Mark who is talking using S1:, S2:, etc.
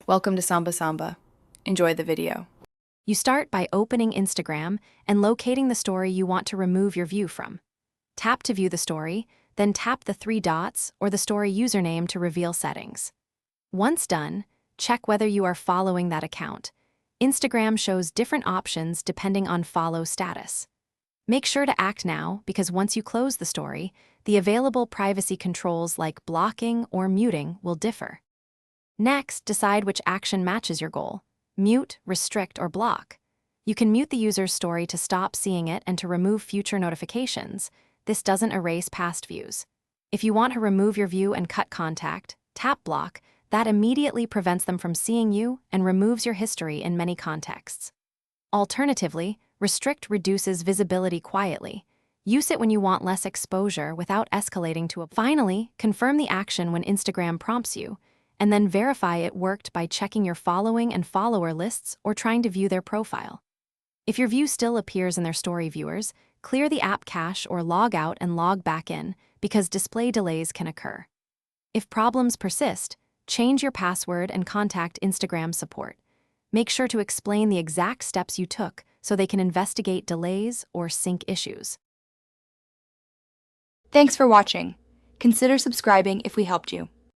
S1: Welcome to Samba Samba. Enjoy the video.
S2: You start by opening Instagram and locating the story you want to remove your view from. Tap to view the story, then tap the three dots or the story username to reveal settings. Once done, check whether you are following that account. Instagram shows different options depending on follow status. Make sure to act now because once you close the story, the available privacy controls like blocking or muting will differ. Next, decide which action matches your goal. Mute, restrict, or block. You can mute the user's story to stop seeing it and to remove future notifications. This doesn't erase past views. If you want to remove your view and cut contact, tap block. That immediately prevents them from seeing you and removes your history in many contexts. Alternatively, restrict reduces visibility quietly. Use it when you want less exposure without escalating to a... Finally, confirm the action when Instagram prompts you, and then verify it worked by checking your following and follower lists or trying to view their profile. If your view still appears in their story viewers, clear the app cache or log out and log back in because display delays can occur. If problems persist, change your password and contact Instagram support. Make sure to explain the exact steps you took so they can investigate delays or sync issues.
S3: Thanks for watching. Consider subscribing if we helped you.